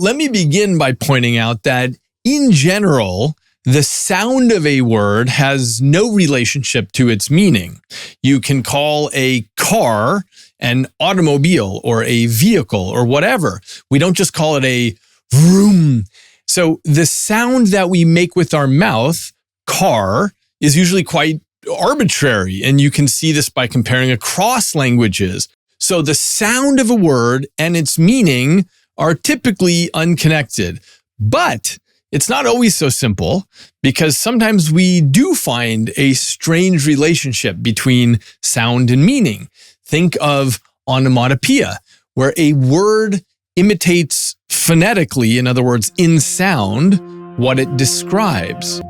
let me begin by pointing out that in general, the sound of a word has no relationship to its meaning. You can call a car an automobile or a vehicle or whatever. We don't just call it a vroom. So the sound that we make with our mouth, car, is usually quite arbitrary. And you can see this by comparing across languages. So the sound of a word and its meaning are typically unconnected. But it's not always so simple, because sometimes we do find a strange relationship between sound and meaning. Think of onomatopoeia, where a word imitates phonetically, in other words, in sound, what it describes.